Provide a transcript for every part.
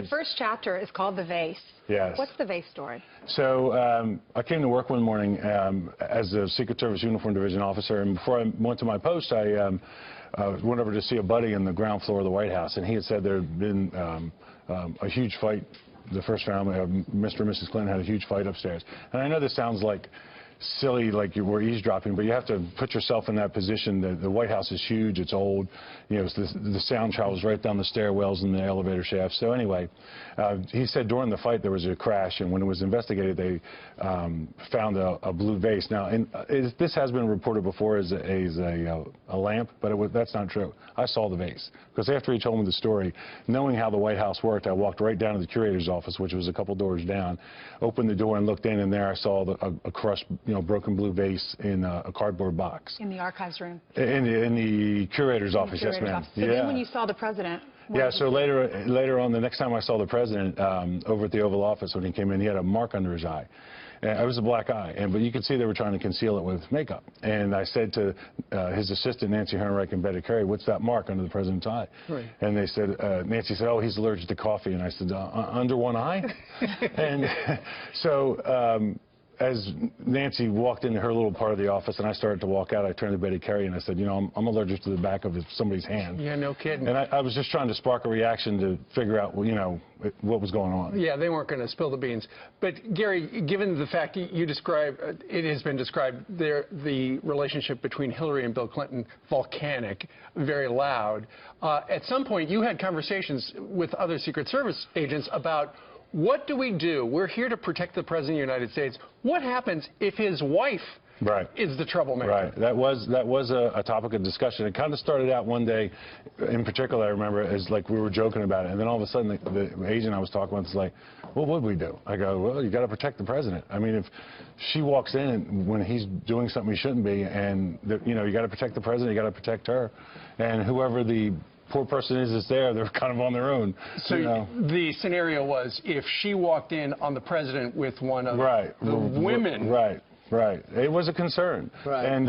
the first chapter is called The Vase. Yes. What's the Vase story? So I came to work one morning as a Secret Service Uniform Division officer, and before I went to my post, I went over to see a buddy on the ground floor of the White House, and he had said there had been a huge fight. The first family, Mr. and Mrs. Clinton, had a huge fight upstairs. And I know this sounds like silly, like you were eavesdropping, but you have to put yourself in that position. The White House is huge, it's old, you know, the sound travels right down the stairwells and the elevator shafts. So anyway, he said during the fight there was a crash, and when it was investigated, they found a blue vase. Now, this has been reported before as a lamp, but that's not true. I saw the vase, because after he told me the story, knowing how the White House worked, I walked right down to the curator's office, which was a couple doors down, opened the door and looked in, and there I saw a crushed, broken blue vase in a cardboard box. In the archives room? In the curator's office, yes, ma'am. So then when you saw the president... Yeah, so later on, the next time I saw the president over at the Oval Office when he came in, he had a mark under his eye. And it was a black eye, but you could see they were trying to conceal it with makeup. And I said to his assistant, Nancy Herrenreich and Betty Carey, what's that mark under the president's eye? Right. And they said, Nancy said, oh, he's allergic to coffee. And I said, under one eye? And so... as Nancy walked into her little part of the office and I started to walk out, I turned to Betty Carey and I said, I'm allergic to the back of somebody's hand. Yeah, no kidding. And I was just trying to spark a reaction to figure out, what was going on. Yeah, they weren't going to spill the beans. But, Gary, given the fact you described, it has been described, the relationship between Hillary and Bill Clinton, volcanic, very loud. At some point, you had conversations with other Secret Service agents about what do we do? We're here to protect the President of the United States. What happens if his wife is the troublemaker? Right. That was a topic of discussion. It kind of started out one day, in particular, I remember, as like we were joking about it. And then all of a sudden, the agent I was talking with was like, what would we do? I go, well, you got to protect the president. I mean, if she walks in when he's doing something he shouldn't be, and, you got to protect the president, you got to protect her. And whoever the poor person is that's there, they're kind of on their own. So the scenario was if she walked in on the president with one of the women. Right. It was a concern. Right. And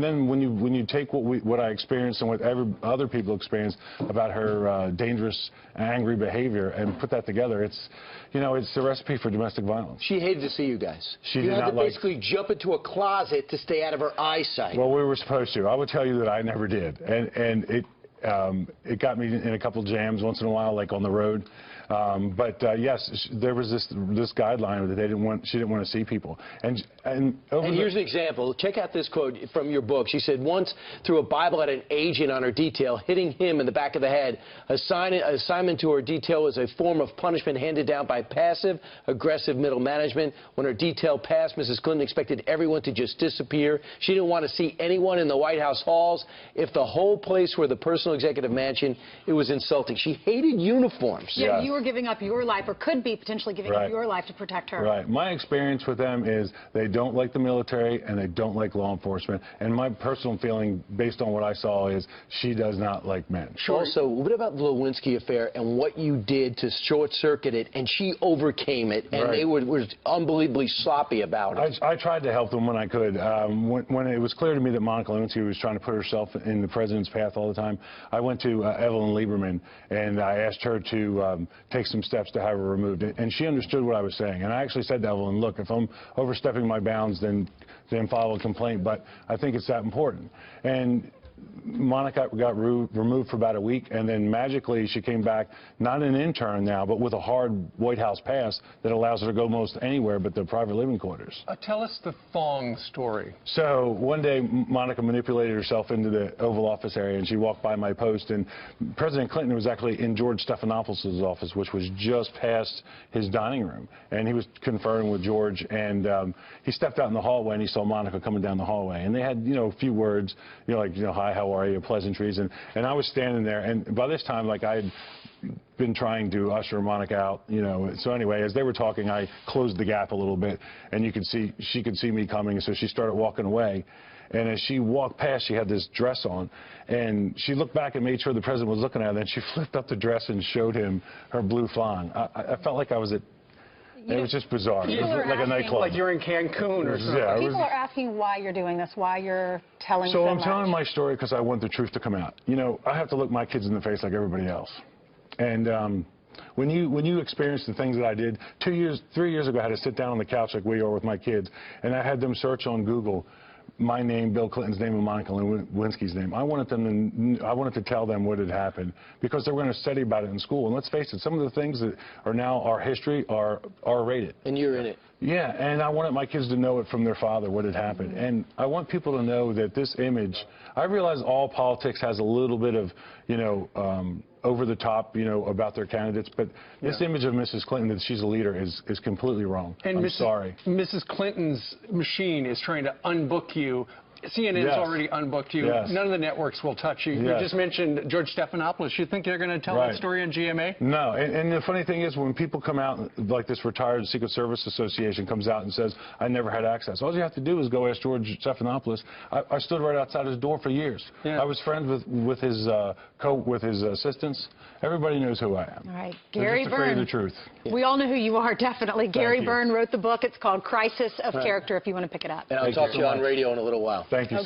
then when you take what I experienced and what other people experienced about her dangerous, angry behavior and put that together, it's a recipe for domestic violence. She hated to see you guys. She did not like. You had to basically jump into a closet to stay out of her eyesight. Well, we were supposed to. I would tell you that I never did, and it got me in a couple jams once in a while, like on the road. But yes, there was this guideline that she didn't want to see people. And here's an example. Check out this quote from your book. She said, once threw a Bible at an agent on her detail, hitting him in the back of the head. Assignment to her detail was a form of punishment handed down by passive, aggressive middle management. When her detail passed, Mrs. Clinton expected everyone to just disappear. She didn't want to see anyone in the White House halls. If the whole place were the personal executive mansion, it was insulting. She hated uniforms. Yeah, you were giving up your life, or could be potentially giving up your life to protect her. Right. My experience with them is they don't like the military and they don't like law enforcement. And my personal feeling, based on what I saw, is she does not like men. Sure. Also, what about the Lewinsky affair and what you did to short-circuit it, and she overcame it, and they were unbelievably sloppy about it? I tried to help them when I could. When it was clear to me that Monica Lewinsky was trying to put herself in the president's path all the time, I went to Evelyn Lieberman and I asked her to take some steps to have her removed. And she understood what I was saying. And I actually said to Evelyn, look, if I'm overstepping my bounds, then file a complaint. But I think it's that important. And Monica got removed for about a week, and then magically she came back, not an intern now, but with a hard White House pass that allows her to go most anywhere but the private living quarters. Tell us the thong story. So one day Monica manipulated herself into the Oval Office area, and she walked by my post, and President Clinton was actually in George Stephanopoulos' office, which was just past his dining room, and he was conferring with George, and he stepped out in the hallway and he saw Monica coming down the hallway, and they had a few words, like hi, how are you, pleasantries, and I was standing there, and by this time, like, I had been trying to usher Monica out, so anyway, as they were talking, I closed the gap a little bit, and she could see me coming, so she started walking away. And as she walked past, she had this dress on, and she looked back and made sure the president was looking at her, and then she flipped up the dress and showed him her blue thong. I felt like I was at... It was just bizarre. It was like a nightclub. Like you're in Cancun or something. Yeah, people are asking why you're doing this, why you're telling so I'm telling my story because I want the truth to come out. I have to look my kids in the face like everybody else. And when you experience the things that I did 3 years ago, I had to sit down on the couch like we are with my kids, and I had them search on Google my name, Bill Clinton's name, and Monica Lewinsky's name. I wanted to tell them what had happened because they were going to study about it in school. And let's face it, some of the things that are now our history are R-rated. And you're in it. Yeah, and I wanted my kids to know it from their father, what had happened. And I want people to know that this image, I realize all politics has a little bit of, over the top, about their candidates, but this image of Mrs. Clinton, that she's a leader, is completely wrong. And I'm sorry. Mrs. Clinton's machine is trying to unbook you. CNN's already unbooked you. None of the networks will touch you. You just mentioned George Stephanopoulos. You think they're going to tell that story on GMA? No. And the funny thing is, when people come out, like this retired Secret Service Association comes out and says, I never had access, all you have to do is go ask George Stephanopoulos. I stood right outside his door for years. I was friends with his assistants. Everybody knows who I am. All right. Gary just afraid Byrne. of the truth. We all know who you are, definitely. Gary Byrne wrote the book. It's called Crisis of Character, if you want to pick it up. And I'll talk to you on radio in a little while. Thank you so much.